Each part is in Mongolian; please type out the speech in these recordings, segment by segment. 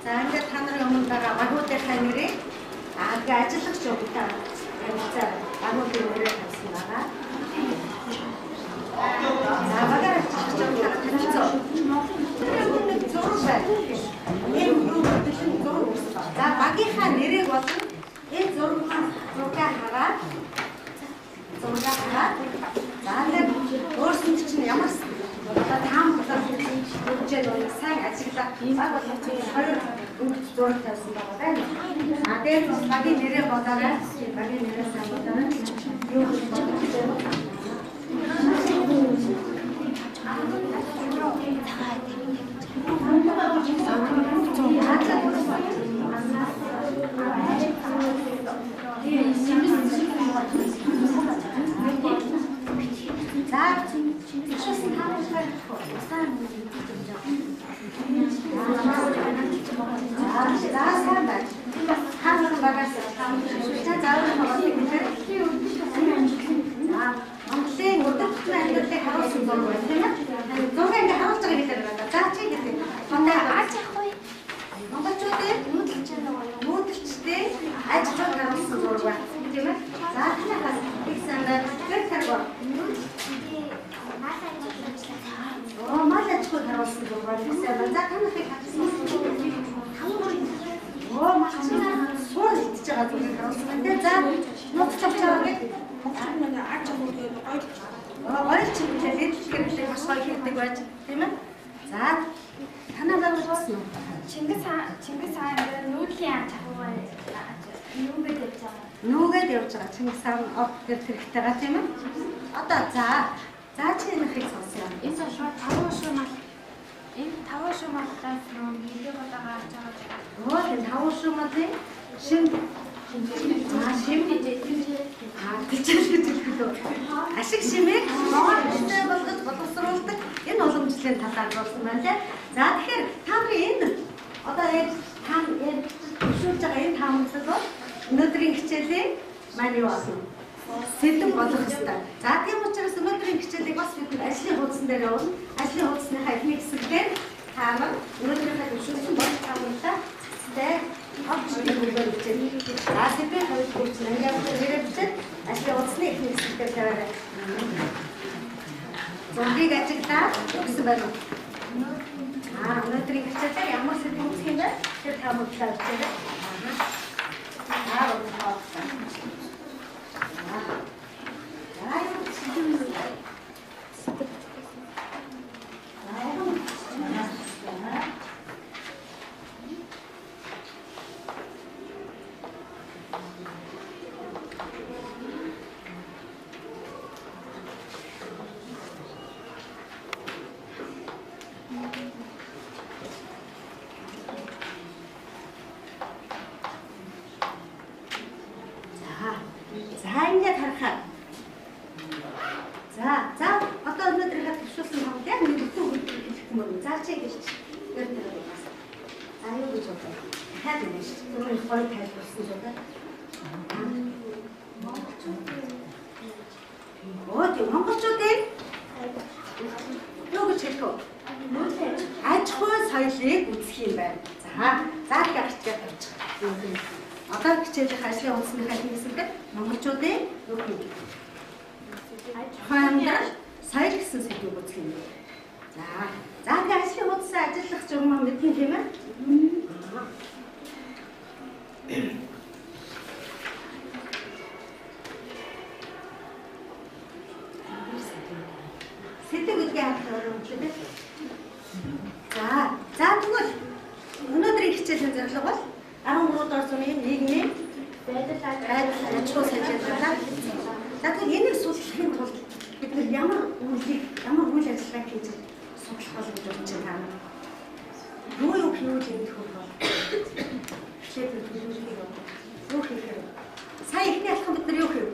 За ингээд та нарын өмнө байгаа багуудынхаа нэрийг ингээ ажиллагч юмтай ярилцаа багуудын нэрээр тавьсан байгаа. За багаар ажиллагч юмтай танилцаа. Нэг зураг байна. Энэ юу гэдэг нь зураг үүсэж байна. За багийнхаа нэрийг болон энэ зургаа хараад за ингээд өөрсөнд чинь ямар таам хөлжээд сайн ажиглах баг болох хоёр өнгөц зураг тавьсан байгаа байна. Тэгээд багийн нэрээ бодоорой. Багийн нэрээ сайн бодоорой. Юу гэж Чингис хаан ов гэх хэрэгтэйгаа тийм ээ. Одоо за чи энэ хэрэг сонсъё. Энэ шууд таван шумал энэ таван шумалаас нөө нэлээд удаага авч байгаа. Оо энэ таван шумалын шим ашиг шимийг Монгол улстай болгож боловсруулдаг энэ уламжлалын талаар болсон байна лээ. За тэгэхээр та нарын энэ одоо зөвшөөрж байгаа энэ таамаглал бол өнөөдрийн хичээлийн маань юу болсон? Сэдв болох ёстой. За тийм учраас өнөөдрийн хичээлийг бас бид ажлын хуудсан дээр явуулна. Ажлын хуудсныхаа эхний хэсгээр таамаг өнөөдрийнхээ зөвшөөрсөн болох таамагтай авч ирэх хичээл. За сэдвийн хувьд хурц ангиалгын хэрэгцээ ажлын хуудсны эхний хэсгээр тавиарай. Зургийг ажиглаад өгсөн байна уу? Өнөөдрийн хичээлээр ямар сэдв үүсэх юм бэ? Тэр таамагтай авчираа. Монголчуудын юу гэж хэлэх вэ? Аж ахуй соёлыг үзэх юм байна. За гарч явж байгаа. Одоо хичээлийн ажлын хуудсныхаа хэсэгт монголчуудын юу гэх вэ? Аж ахуй амьдрал соёл гэсэн сэдвийг үзэх юм. За тэгээ ажлын хуудсаа ажиллах юм мэднэ тийм ээ? За тэгвэл өнөөдрийн хичээлийн зорилго бол 13 дугаар зууны нийгмийн байдал аж ахуй сайжруулалт. За тэгвэл энийг судлахын тулд бид ямар үйл ажиллагаа хийж судлах болов гэж бодож байна. Юу хийх вэ? Юу хийх вэ? Сая ихний алхам бид нар юу хийв?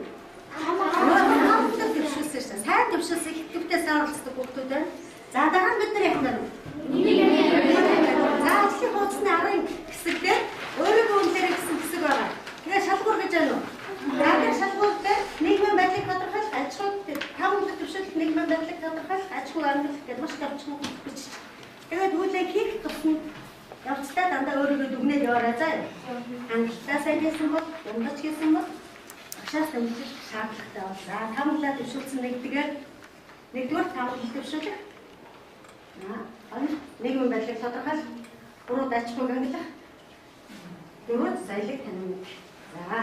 Хамаагүй төвшүүлсэн шээ. Сайн төвшүүлсэн хэвтэмтэй сааралцдаг хүмүүстэй. За дараа нь бид нар яах вэ? За ажлын хуудсны 10 хэсэгдээ өөрийнхөө үнэлэрээ гэсэн хэсэг байгаа. Тэгээ шалгуур гэж байна уу? Тэгээд шалгуур дээр нийгмийн байдлыг тодорхойлох, аж ахуй тав хүнд төвшөлт нийгмийн байдлыг тодорхойлох, аж ахуй амьдрал гэдэг маш товчхон бичиж. Тэгээд үйлээ хийх тусам явцдаа дандаа өөрийгөө дүгнээд яваарай заа. Хангалттай сайн байсан бол, дундаж хийсэн бол агшаас дэмжих шаардлагатай байна. За таамаглаад дэвшүүлсэн нэгдүгээр таамаглалт дэвшүүлэх. Нийгмийн байдлыг тодорхойлох, буруу аж ахуйг ангилах, дөрөв соёлыг таниулах. За.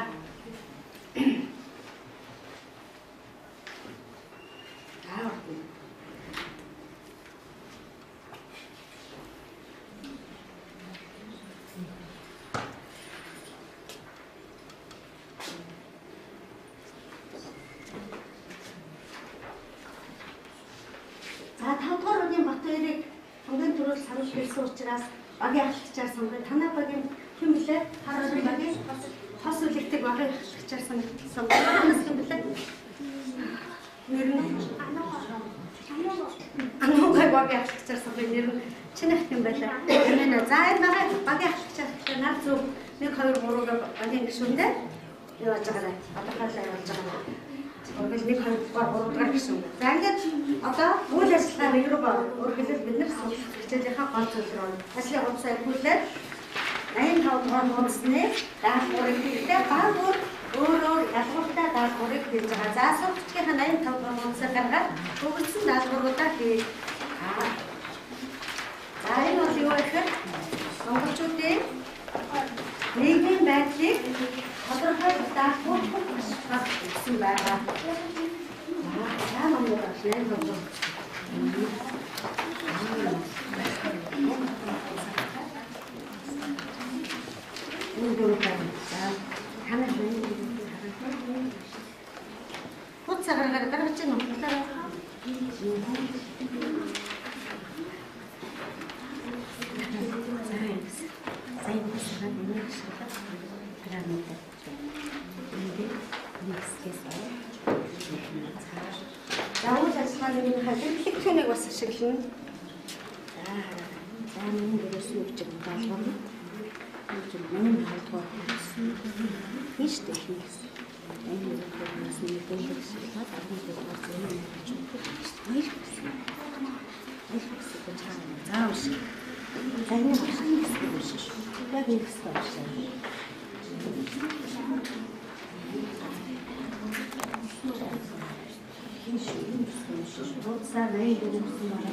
Сонгын төрөл санал хэлсэн учраас багийн ахлагчаар сонгоё. Танай багийн хэн блэ? Хараад багийн хос үлэгдэг багийн ахлагчаар сонгоё. Танаас хэн блэ? Нэр нь Анугай багийн ахлагчаар сонгоё. Нэр нь чиний хэн байлаа? Энэ за энэ багийн ахлагчаар нар зөв 1 2 3-ыг багийн гишүүндээ явуулж байгаа. Баталгаалаа явуулж байгаа. Оргил 1 2 3 дахь гишүүн. За ингээд одоо үйл ажиллагаа үргэлжлэл бид нар хичээлийнхаа гол зүйлрүү ажлын хувцас эргүүлээд 85 дугаар хуудасны даалгаврыг хийхдээ баагүй өөр ялгууртай даалгаврыг хийж байгаа. За сургалтынхаа 85 дугаар хуудасаар гаргаад өгүүлсэн даалгавруудаа хий. За энэ бол юу гэхээр монголчуудын нийгмийн байдлыг тодорхойлох даалгавар гэсэн байгаа. За намайг ашиглан болов. Заавал ажиллагааны хэлбэг түүнийг бас ашиглана. За энэ дээрээс юу гэж даалгав нь? Энэ халтгаар хийж техник. Энэ дээрээс нэг дээлэг шилжээд аргын дээрээс энэ хийж өгөх. Заавал шиг. Таны хашиг гэсэн шүү. Яг нэг хэсэг. Хуудасаар нэг өгсөн байна.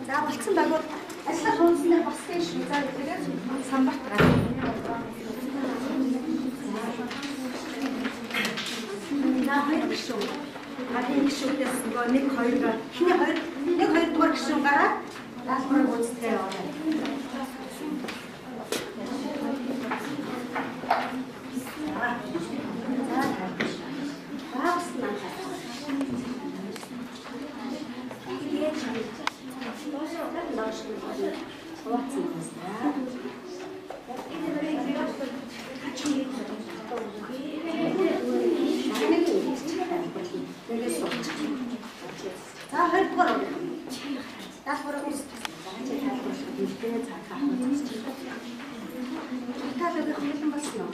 За болцсон байгуул ажлын хуудасны босдын шүлгээр тэгээд самбарт гарах. Наахан гişүүн. Гадны гişүүдээс нөгөө 1 2-оор хиний 2 дугаар гişүүн гараад даалгаврыг үзтээ явуулаа. За 2 дугаар өгье. Даалгавраа үүсгэж. За чи даалгавар хийхдээ цаахаа. Таалаг хэмлэн болсон уу?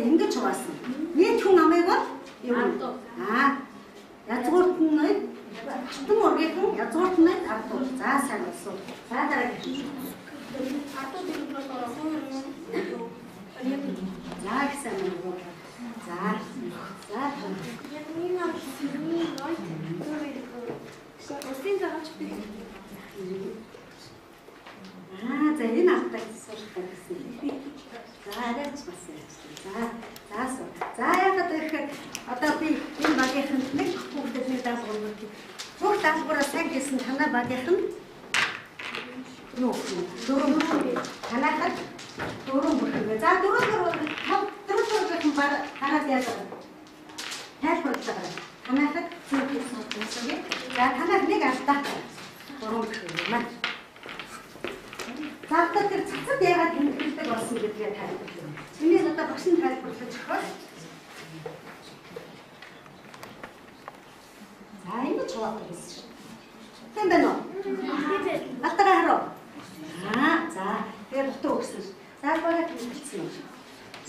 Ингэж хуваасан. Нийт хүн амыг бол язгуурт нь чтэн ургийнхан язгуурт нь ардуу. За сайн болсон. За дараагийн. Ардуу дээр болохоор за гэсэн юм. За. За. Яг нэг нь Осын гарч би. За энэ автаг сурах гэсэн. За арайч бас яаж. За гэхээр одоо би энэ багийнхан нэг хүүхдэд нэг даалгавар өгье. Бүх даалгавраа сайн хийсэн танай багийнхан юу дөрөв танайхад дөрөв бүрхэг. За дөрөв баг хараад яаж байгаа. Тайлбарлаж байгаа. Танайхад зүйл хийсэн юм. За танайд нэг алдаа. Дөрөв бүрхэг юм аа. Заавал тэр цацад яагаад тэмдэглэдэг болсон гэдгээ тайлбарлая. Энийг одоо багш нь тайлбарлаж өгөхөөр. За энэ чаваад байсан шүү. Тэм байна уу? Алтараа хараа. За тэгээд утга өгсөн шүү. За бараг хэлсэн юм.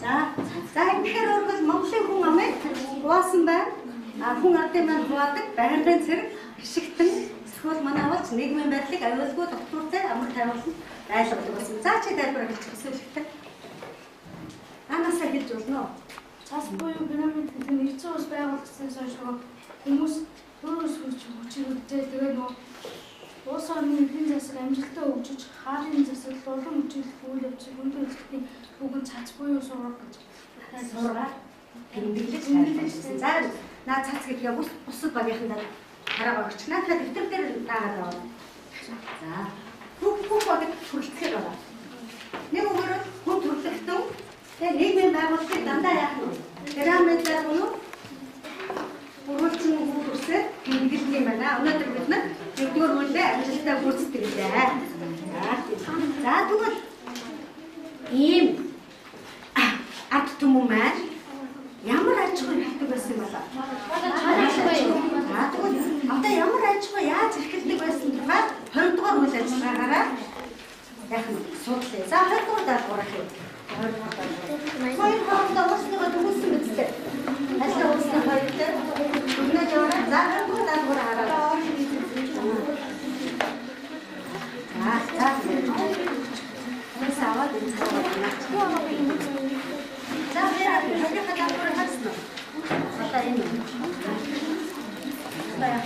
За тэгэхээр өөрөөр Монголын хүн амыг хуваасан байна. Хүн ардын маань хуваадаг байнгын зэрэг хишигтэн эсвэл манай авалч нийгмийн байдлыг аюулгүй доктортой амар тайварлан айлгдаг болсон. За чи тайлбар хэлчих гэсэн хэрэгтэй. Анасаа хэлж болно уу? Цас буюу пирамид гэдэг нь эрчим ус байгуулагдсанаас хойш хүмүүс өөрөөс хүчирүүлдэг. Тэгээд нөгөө улс орны эдийн засаг амжилтаа хөгжиж, хаарын засаг улам хөгжүүлэх үйл явдлыг өндөр өсөлтийн бүгд цац буюу сурах гэж сургаар тэмдэглэж тайлбарласан. За наа цац гэдгээ бусад багийнхандаа хараа өгч надад дэвтэр дээр даагаад байна. За бүх багт хүрэлцээр байна. Нэг өгөр хүн төрөлхтөн тэгээ нийгмийн байгууллагыг дандаа яах вэ? Пирамидаар буюу бүрүүлсэн хүмүүсээ тэмдэглэх юм байна. Өнөөдөр бид нэгдүгээр үедээ амжилтаа гүйцэтгэв лээ. За тэгвэл ийм ард түмэн маань ямар аж ахуй ихтэй байсан юм болоо? Тэгвэл одоо ямар аж ахуй яаж эрхэлдэг байсан тухай 20 дугаар үйл ажиллагаараа яг нь судлаа. За 20 дугаар даалгавар хийв. Хоёр хоорондоо ууснаа төгссөн мэт. Ажил ууснаа хоёртой өнөө яваа. За 20 дугаар даалгавар хараа. Саваад энэ за яа яг хадгалбар хасна. Одоо энэ. Баяа.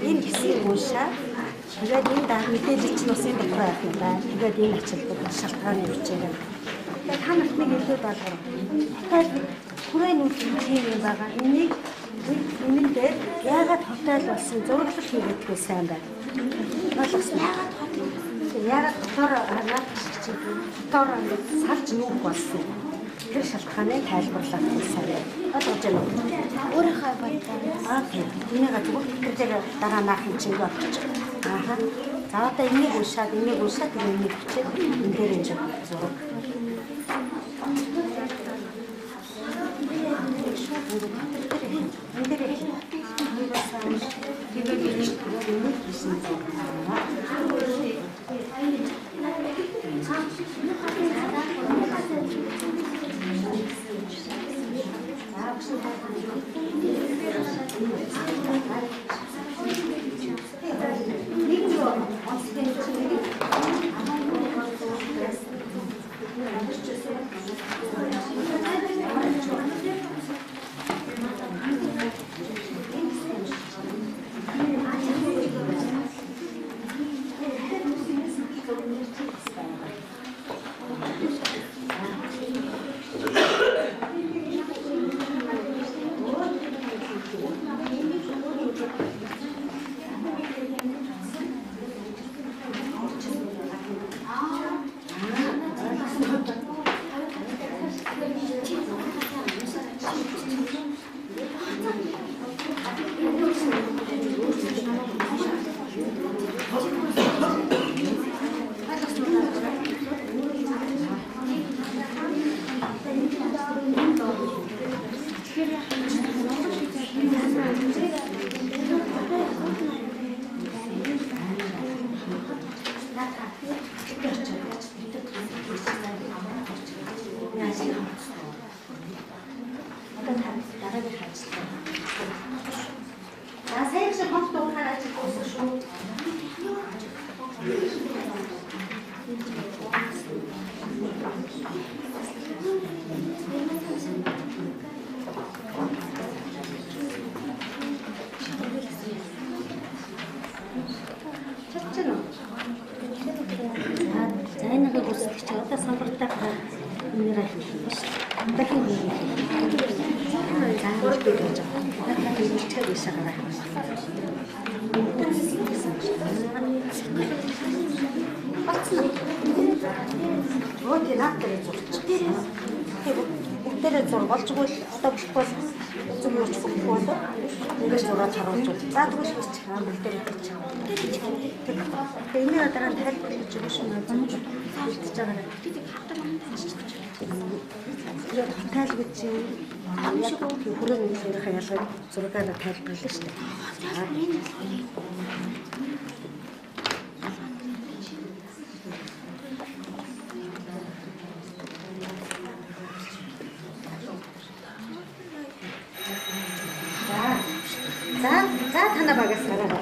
Энэ хэсгийг уушаа. Тэгээд энэ даа мэдээлэл чинь бас энэ дотор байх юм байна. Тэгээд энэ хичээлүүд шалтгааны бичээрээ. Тэгээд та нарт нэг илүү даалгавар. Тэгээд хүрээний үйл юм байгаа. Энийг энэ дээр яагаад хотел болсон зураглал хийгээдгүй сайн байна. Ойлгосон. Яагаад дотор хараад дотор салж нүг болсон. Тэр шалтгааныг тайлбарлах гэсэн юм. Ойлгож байна уу? Өөрийнхөө бодлоо. Тийм. Энийг зөвхөн тэр дараа наах юм чинь болчих. Ааха. За одоо энийг уушаад энийг бичээд энэ дээр энэ зураг. За сайн шиг хот дуухаар ажил дуусах шүү. Зайнага гүйцэтгэгч одоо самбартаа нэрээ хэлсэн ба шүү. Дахин заавал гэж байна. Хэлчихээ бишаараа. Өөдөө наатар зурчих. Бүгдээрээ зур болжгүй л одоо болохгүй зүг юуч болохгүй болоо. Ингээд зураад харуулж бол. За тэгвэл хийчих аа бүгдээрээ хийчих. Тэгээ энэ дараа нь тайлбар хийж өгөх юм аа. Хэлж байгаа. Яг тайлбар гэж яг хүрээ нэгсэрийн ялгыг зургаар тайлбарлаа шүү дээ. За танаа багаас гараа.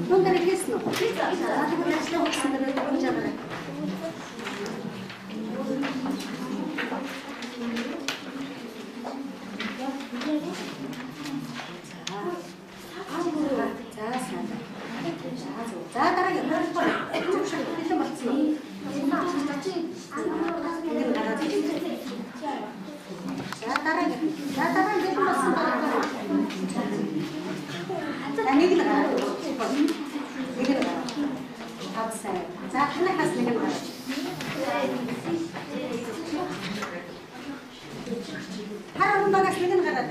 Нундэр хийсэн үү? Тэгвэл ажлаа хийсэн дээр болж байгаа. За дараагийн хөрөлбөр зөвшөөр хэлэн болцсон. За дараагийн хэлэн болсон. Нэг л гараад. Нэг л гараад. Авсаа. За танахаас нэг л гараад. Харин багаас нэг л гараад.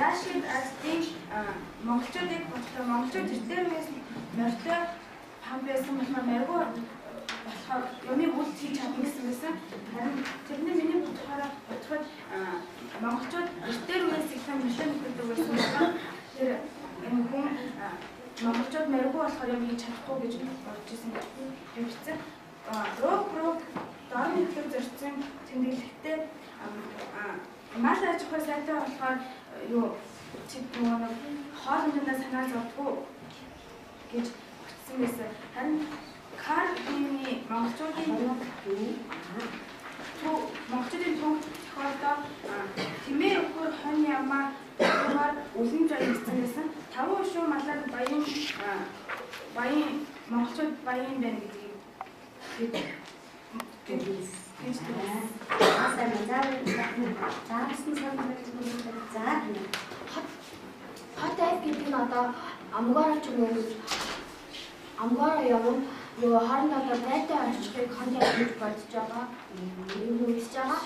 Рашид Астин монголчуудыг бодлоо монголчууд тэрнээс морьтой хам байсан болохоор маргу болохоор юмыг үл хийж чадна гэсэн байсан. Харин тэрний миний бодоход монголчууд тэрнээс их хам морьтой мэддэг байсан болохоор тэр энэ хүн монголчууд маргу болохоор юм хийж чадахгүй гэж бодож ирсэн хэвчээ. Рог дорны хөв зорьсон тэмдэглэлтэй мал аж ахуй сайтай болохоор юу чиг нэг хоолндоо санаа зовдгоо гэж өгсөн байсан. Харин Карбины монголчуудын төвд тохиолдоо тэмээ өгөр хон ямаагаар үлэн зай гэсэн байсан. 5 шүү малаар баян монголчууд баян байна гэдэг Хотайв гэдэг нь одоо амгаараа ч юм уу амгаараа явна юу харин одоо байтай очихыг контент хийж бодож байгаа. Юу хийж байгаа?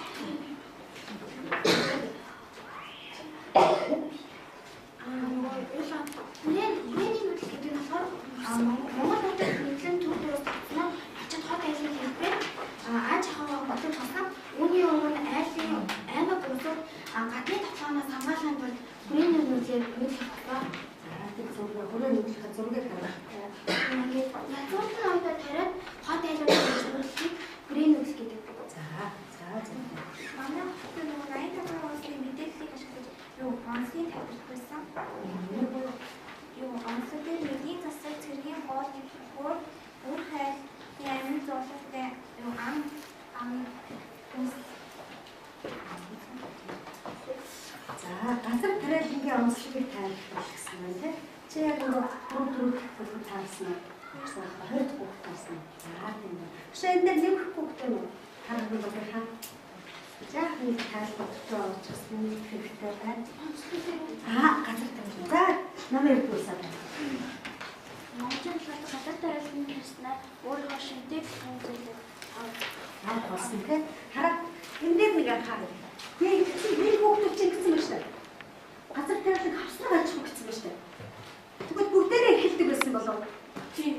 Миний мэдл гэдэг нь болохоор Монгол хотод нэгэн төв дөрөв татнаа очиж хот айлын хэлбэр аж ахуйг бодож хасаа үүний өмнө аймаг бусад гадны тоглоомоос хамгаалахын тулд хүрээний нөлөөлөл нөлөөлөх болоо. Хүрээний нөлөөлөх зургийг гаргах. Ингээд язгуурын ойдоо тариад хот айлын нөлөөлөлийг хүрээний нөлөөлөх гэдэг. За. Манай хотод нөгөө 80 онцгийн тавилт байсан. Юу онцгой дээр нэгний засаг цэргийн гол нөхөр үр хайл ямин зурлагтай ам За газар тариалангийн онцлогийг тайлбарлах гэсэн байна тийм. Чи яг түрүү таарсан уу? 20 хүүхд таарсан. За тийм байна. Чи энэ дээр нэмэх хүүхд юм уу? Харахгүй байгаа хаа. За нэг тайлбарлалтаа очихсан нэг хэрэгтэй байна. Газар тариалан. За намайг юусаа байна. Монголын газар тариалан хэрэгснээр өөрийнхөө шинжтэй зүйлийг авах болсон тийм. Хараа энэ дээр нэг анхаарал. Нэг хүүхдүүд чинь гэсэн байна шүү дээ. Газар тариалан хавсраг аж ахуй гэсэн байна шүү дээ. Тэгвэл бүгдээрээ эхэлдэг байсан болов уу? тийм.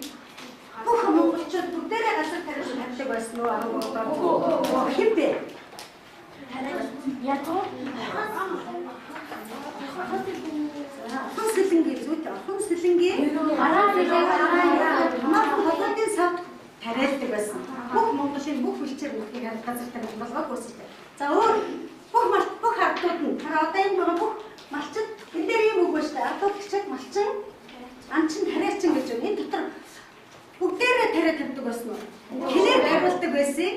Бүх монголчууд бүгдээрээ газар тариалан тавьдаг байсан уу? Арга хэн бэ? Яг уу Хон сэлэнгийн зүйл хон сэлэнгийн хамаагүй холоодын савд тариалдаг байсан. Бүх монголын бүх хүлчээр нүхийг газар тариалан болгоод байсан шүү дээ. За өөр бүх ардууд нь одоо энэ байгаа бүх малчид энэ дээр юм үгүй шүү дээ. Ардууд гिचээд малчин анчин тариачин гэж байна. Энэ дотор бүгдээрээ тариа тавьдаг байсан уу? Хинээр хариулдаг байсан.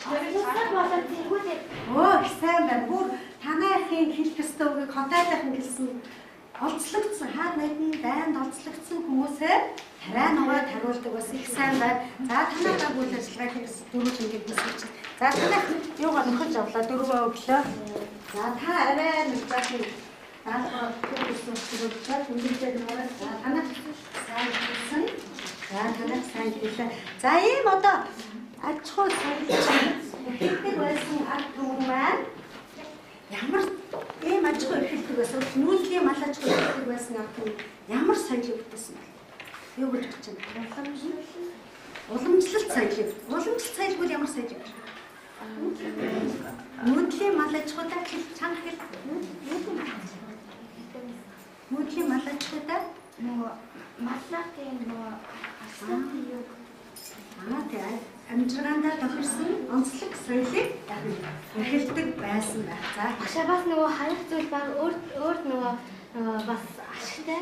Тэрсэг болоод тэгвэл Сайн байна. Бүр танаахын хэлэх ёстой үгийг хотоодойхон хэлсэн. Олцлогдсон хаад нэгэн дайнд олцлогдсон хүмүүсээ тариа нугаад хариулдаг бас их сайн байна. За танаа үйл ажиллагаа хийх дөрөв ингээд хийсэж. За танаа юугаар нөхөж авлаа дөрвөө өглөө. За та арай нэг жаахан даалгавар хийсэн үндсээр нугаад за танаа сайн хийсэн. За танаа сайн хийлээ. За ийм одоо аж ахуй соёлын байсан ард түмэн маань ямар ийм аж ахуй эрхэлдэг байсан нүүдлийн мал аж ахуй эрхэлдэг байсан ард түмэн ямар соёлыг бүтээсэн бэ? Юу гэж бодож байна? Уламжлалт соёлыг. Уламжлалт соёл бол ямар соёл вэ? Нүүдлийн мал аж ахуйдаа чанга хэл. Нүүдлийн мал аж ахуйдаа нөгөө маллаатын нөгөө асуултын юу тэгээ амжиргаандаа тохирсон онцлог соёлыг эрхэлдэг байсан байх. За Ашаа бас нөгөө хаях зүйл баг өөр нөгөө бас ашигтай.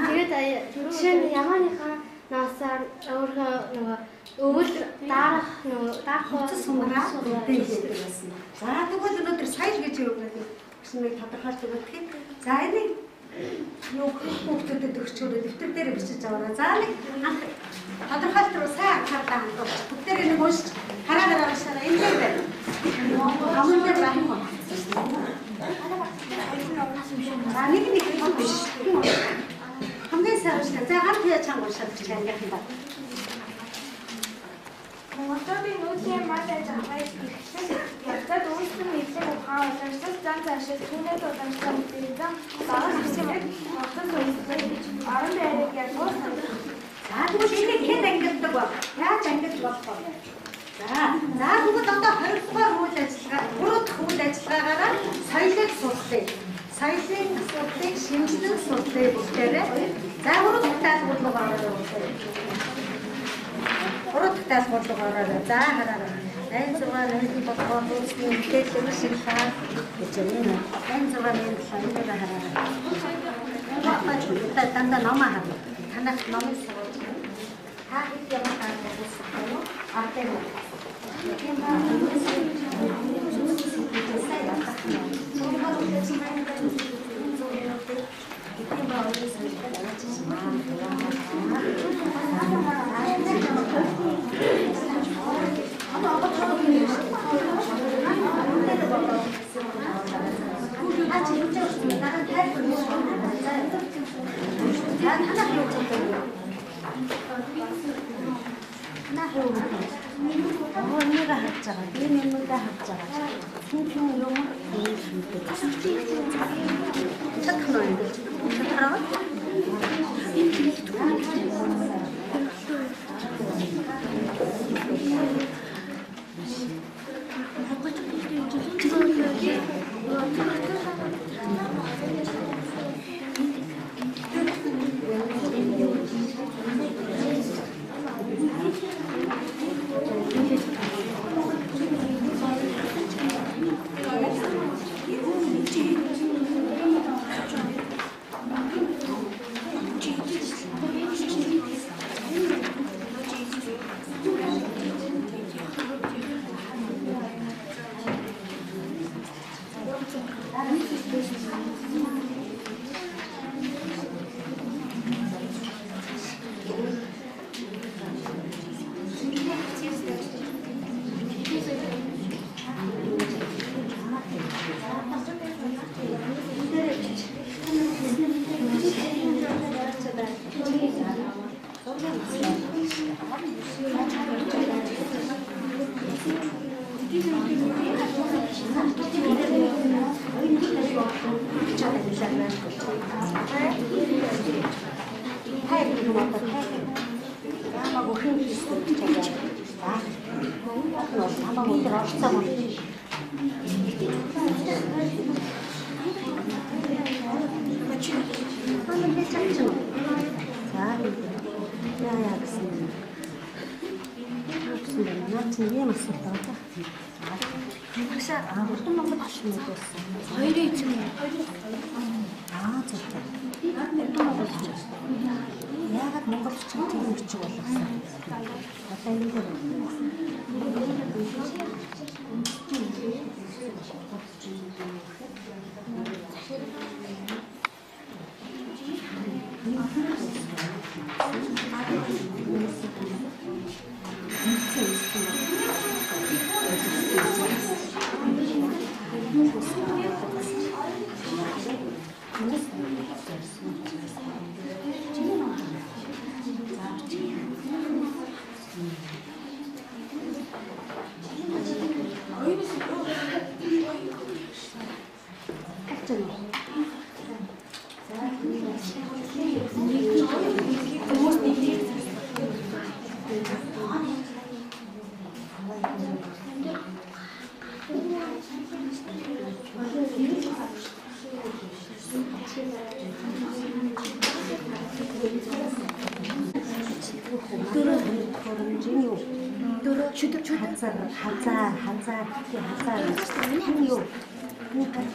Тэгээд жишээ нь ямааныхаа насаар өөрөө нөгөө өвөл дарах сунгаа үлдээдэг байсан. За тэгвэл өнөөдөр соёл гэж юу гэдэг нэг тодорхойлж өгөх. За энийг юу хүүхдүүдэд өгчөөрөө дэвтэр дээр бичиж аваарай. За нэг тодорхойлт руу сайн анхаарлаа хандуулж. Бүгдээрээ нэг уншиж хараа уншаарай. Энэ дээр байна. Амын дээр байна. Нэг биш. Хамгийн сайн уншаа. За гар хаяа чанга уншаад бичлээ ангийнхандаа. Монголын нүүдлийн мал аж ахуйг эрхлэх явцад үүссэн нийтлэг ухаан уламжлалт зан заашил түүнээс уламжлалт мэдээлэл багаж хэсэг Монгол үйлчлэг орон байрыг ягуул За тэгвэл энийг хэн ангиддаг вэ? Яаж ангиж болох вэ? За тэгвэл одоо 20 дугаар үйл ажиллагаа, 3 дахь үйл ажиллагаагаараа соёлыг судлаа. Соёлын асуудлыг шинжилэн судлаа бүгдээрээ. За 3 дахь тайлбарлага оролцоо. 3 дахь тайлбарлага оролцоо. За хараарай. 86 бодгоо үүсний мэдээлэл шиг хаа гэж байна. 86-ны талаар хараарай. Багтаж дандаа номоо харна. Танах номыг сурвалж байна. Та хэд ямар таалал үүсгэх вэ? Артай юм. Тийм ба. Нэмэгээ харж байгаа. Би нэмэгээ харж байгаа. Хин юм ийм шүмтэй. Чадах нь энэ. Чадах ийм асуулт байна. Багшаа Хурдан Монгол орчмыг болсон. Хоёрын эзэн юм. Зөв. Хурдан Монгол орчим. Яагаад Монгол орчим тийм бичиг болгосон? Одоо энэ дээр хазаар энэ юу? Энэ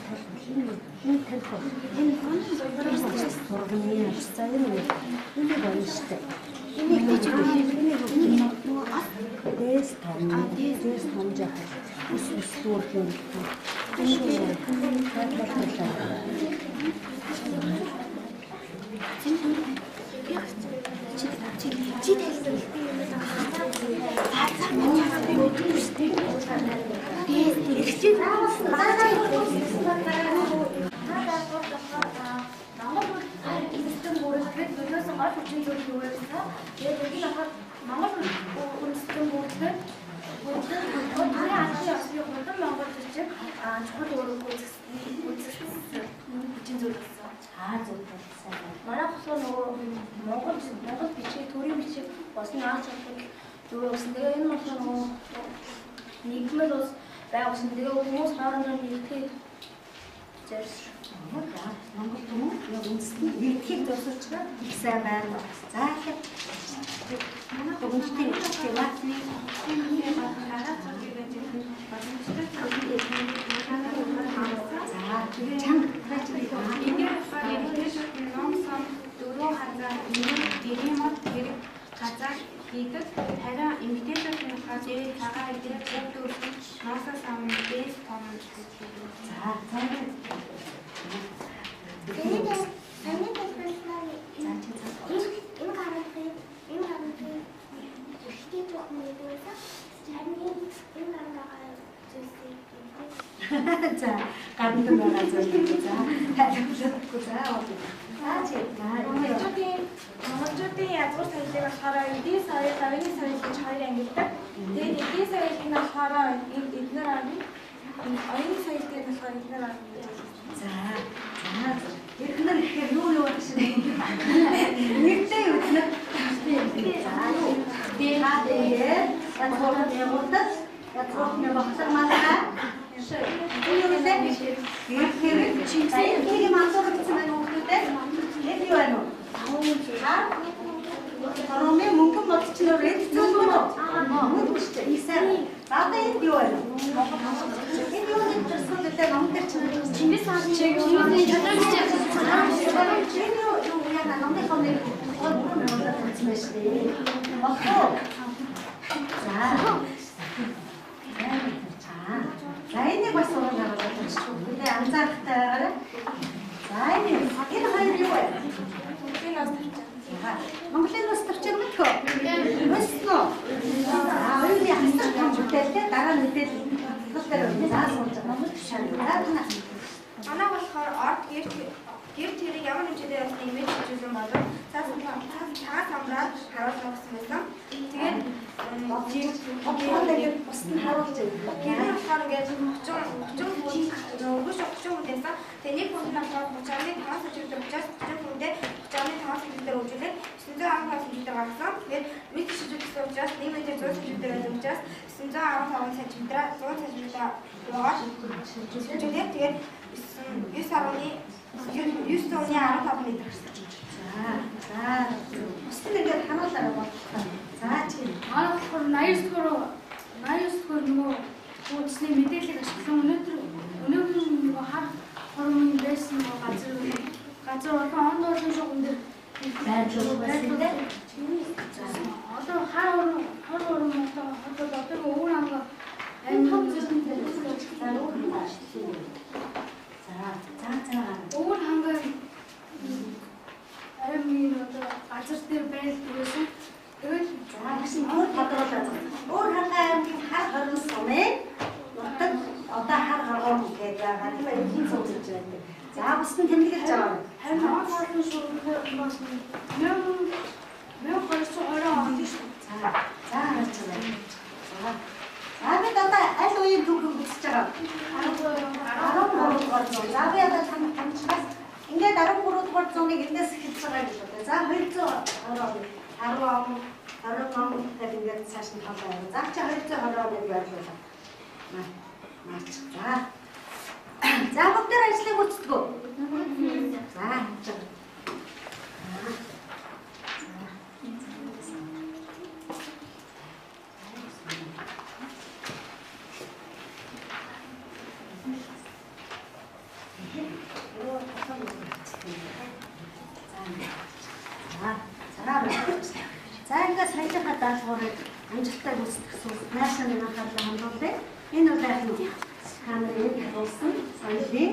Монгол бичиг, төрийн бичиг болсон ааш авдаг юу гэсэн. Тэгээ энэ бол нөгөө нийгмэл бас байгуулсан. Тэгээ хүмүүс хоорондоо нийлдэхэд зорьсон. Монгол хүмүүс яг үндэсний нийтлийг зориулж их сайн байна. За тэгэхээр манай гомчтой латви газар хийдэг харин эмэгтэйчүүдийн хаа дээд цагаан идэх бүгд ноосоо самын дээс том гэдэг. За за гадна байгаа зүйл за тайлбарлахгүй за Монголчуудын язгуур соёлыг болохоор эдийн соёл, авийн соёл гэж хоёр ангилдаг. Тэгээд эдийн соёлыг нь болохоор эднэр арми, оюуны соёл гэдэг нь болохоор эднэр арми гэж байна. За эднэр гэхээр юу байх шиг нэгтэй эднэр. За язгуурын явуултал язгуурын багтар малаа Чингисийн мандуур гэсэн байна уу гэдэг? Энэ юу байна уу? Ромын мөнгөн бодчихноор энэ зүйл үү? Мөнгөн шүү дээ. Ийсэн. Бага энэ юу байна? Энэ юу гэж төсөөлөлөө номдэр Чингис хаан чиг юу яа номдэр хоног За энийг бас уран гаргаж байна. Үгүй анзаарахтай байгаарай. За энэ хоёр юу вэ? Монголын ус төвчээр мэдхөө. Өснө. Хоёрын хасар том бүтээлтэй дараа нь мэдээлэл хэлбэр заа суулж байгаа. Монгол төвшөр. Манай болохоор орд гэр тэрийг ямар хэмжээтэй явуулсан имиж хийжүүлэн болов цагаан самраад харуулсан гэсэн байсан. Тэгээд бусд нь харуулж байгаа. гэрээ болохоор ингээд 30 хүнээс тэгээд нэг хүн болохоор 30-5 сая учраас 30 хүндээ 30-5 сая дээр үйлчлээд 915 сая дээр гарсан. Тэгээд вид шижүүлсэн учраас 1 метр 100 сая дээр байсан учраас 915 см 100 см яваад шижүүлээд тэгээд 9.15 метр гэсэн. За. Бусд нь ингээд харуулаарай бодлоо. За чи. Манай болохоор 89 дөрөв 89 нөгөө үүдсний мэдээллийг ашиглан өнөөдөр нөгөө хар хормын байсан нөгөө газар болон онд олон шугам дээр байрлуулсан. Одоо хар хорм одоо өөр анга энэ том зэрэгтэй өөр хангаа амин одоо газар дээр байлдаг байсан. Тэгвэл гэсэн өөр тодруулаад өөр хангаа аймгийн хар хорон сумын нутаг одоо хар хоргоом гэдэг байгаа тийм ээ эдийн засаг гэж байдаг. За бус нь тэмдэглэж байгаа. харин он олон шугамтай бас 1220 онд шүү. За харж байна. За бид одоо аль үеийн түүхийг үзэж байгаа. 13 дугаар зуун. За би одоо танилцаас ингээд 13 дугаар зууныг эндээс эхэлж байгаа гэж байна. За 220 он 20 он гэдэг ингээд цааш нь тавлаа. За чи 220 оныг байрлуулаа. Наач. За бүгдээр ажлыг үздэггүй. За хийж байгаа. За ингээд саяхаа даалгаврыг амжилттай гүйцэтгэсэн наашны анхаарлаа хандуулъя. Энэ удаагийн камерыг харуулсан соёлын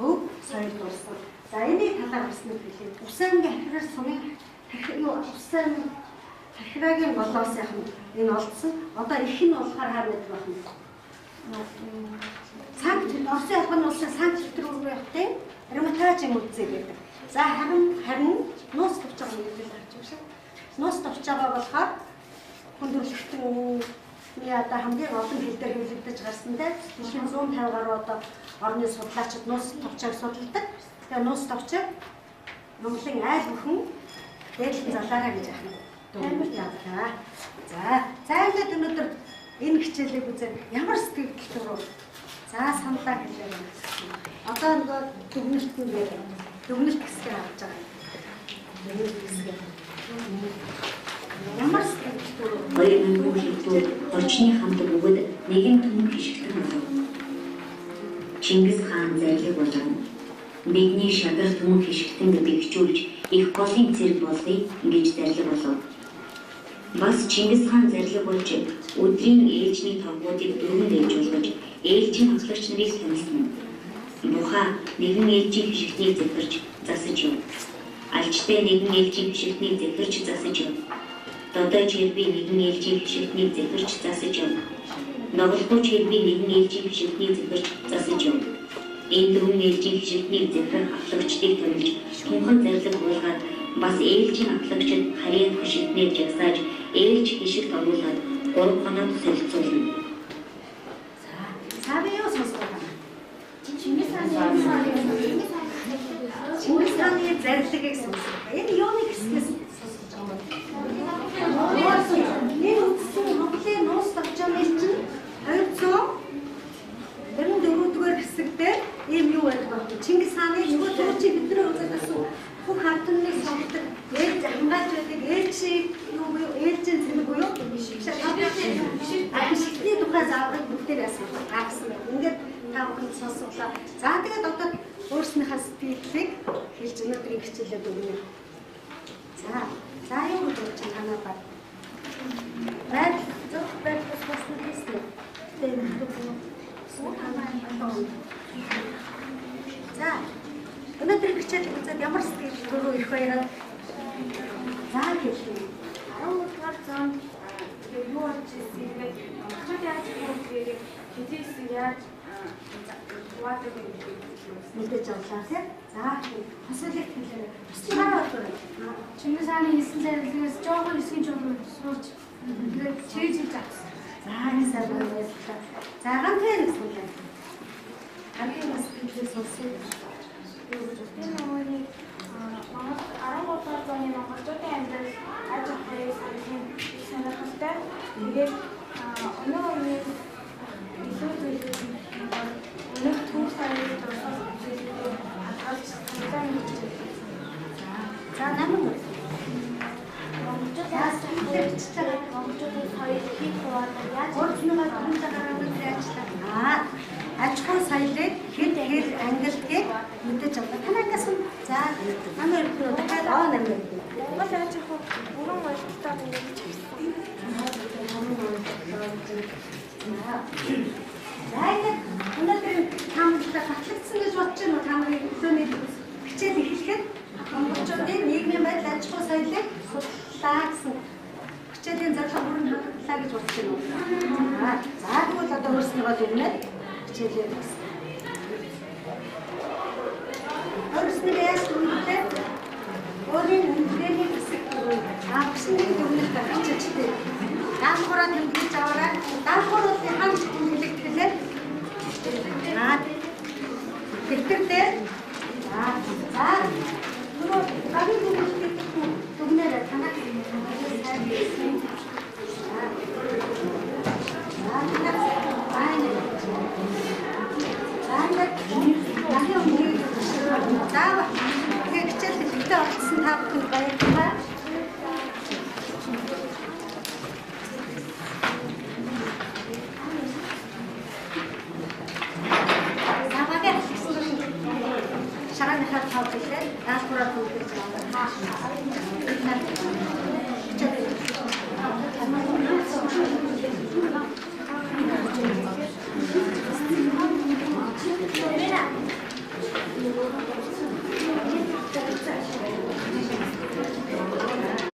өв соёл болсон. За энийг талаар биснэ хэлээ. Усангийн ахирал сумын усан ахирагийн голоос яхан энэ олдсон. Одоо их нь болохоор хаа мэдэх байна. Санкт Орсын албаны улсын Санкт Петербург явахтай Эрмитажийн үзээ гэдэг. За харин нуус төвч байгаа юм гэж харж байна. Нуус төвч байгаа болохоор хүндрэлтэн яа хамгийн олон хэл дээр хэлэгдэж гарсантай дэлхийн 150 гаруй одоо орны судлаачид нуус төвчийг судалдаг. Тэгэхээр нуус төвчийг Монголын айл бүхэн дээдлэн залаараа гэж ахна. Амар явлаа. За ингээд өнөөдөр энэ хичээлийг үзээд ямар сэтгэл төрөв? За саналаа хэлээ. Одоо нөгөө дүгнэлт хэсгээ авч байгаа. Дүгнэлт хэсгээ. Ямар сэтгэл төрөв? Хоёрын хүүхдүүд орчны хамтад өгöd нэгэн түмэн хишгтэн болов. Чингис хаан зайлиг болгон бидний шадар түмэн хишгтэн бэхжүүлж их голын зэрэг болгоё гэж зарлиг болов. Бас Чингис хаан зарлиг болж өдрийн ээлжний тавгуудыг дөрвөн ээлж болгож ээлжийн хамтлагч нарыг танилцсан. Бухаа нэгэн ээлжийн хишгтнийг зэвэрч засаж юм. Алчтай нэгэн ээлжийн хишгтнийг зэвэрч засаж юм. Додой черби нэгэн ээлжийн хишгтнийг зэвэрч засаж юм. Ноголгүй черби нэгэн ээлжийн хишгтнийг зэвэрч засаж юм. Энэ дөрвөн ээлжийн хишгтнийг зэвэрх хамтлагчдыг танилж тунхан зарлиг болгоод бас ээлжийн хамтлагчид харийн хишгтнийг жагсааж ээлж хишгт оруулаад 3 хоног солилцуулна. Саби юу сонсох вэ? Чингис хааны зарлигийг сонсох. Энэ юуны хэсгээс сонсож байгаа юм бэ? Энэ үндсэн Монголын нуус төвчмөд чинь 294-р хэсэг дээр ийм юу байдаг вэ? Чингис хааны нөгөө төрчийг бидний үзээд байсан бүх хатны сонгодог ээлж хамгаалж байдаг ээлжийн цэник буюу шишгтний тухай зааврыг бүгдээр асуух гайхсан байна. Ингээд та бүхэн сонсголоо. За тэгээд одоо өөрснийхээ сэтгэлийг хэлж өнөөдрийн хичээлээд өгнө. За юу гэж бодож танаа бат. Зөв байдлаас болсон гэсэн. За өнөөдрийн хичээлийг үзээд ямар сэтгэл төрөө их баяраа. За хэлээ. 13-р зуунд юу болж ирсэн ингээд монголчууд яаж хийх хэдийсэн яаж ваадаг юм мэдээж авлаа тийм. За асуулт хэлээ. Чамаа бодлоо. Чингис хааны хийсэн зарлигаас жоохон хэсгийн жолоо сууж ингээд чийж авсан. За энэ сайн байлаа. За ганцхан хэлээ. Ганцхан хэлээ сонсоо. Энэ нөгөө Монгол 13-р зууны монголчуудын амьдрал аж ахуйн сонирхолтой. Тэгээд өнөө үеийн илүү өнөө түүх сарын дурсах зүйлээ хадгалж санаан хийж байна. За намайг монголчууд яаж монголчуудын хоёр хит хуваалцаж яаж мэдээж авлаа. Танаас нь за намайг өргөнө дахиад намайг. Бол яаж яг уран ойлголтоор ингэж авсан. За ингээд өнөөдөр таамаглалаа батлагдсан гэж бодож байна уу? Таамаглалын өглөөний хичээл эхлэхэд монголчуудын нийгмийн байдал, аж ахуй соёлыг судлаа гэсэн хичээлийн зорилго бүрэн хангалттай гэж бодож байна уу? За тэгвэл одоо өөрснийгөө дүрмээр хичээлээ өгсөн. Өөрснийгөө яаж дүрмэлээ? Өөрийн үндэний хэсэг авчны дүрмээр хичээлтэй. Даалгавраа тэмдэглэж аваарай. Даалгавруудын хамт тэмдэглэлээ. Дэвтэр дээр нөгөө багийн дүрмэлтийг дүрмээр танах Шагааны хат тавлаа. Даалгавраа төвлөрч аваа.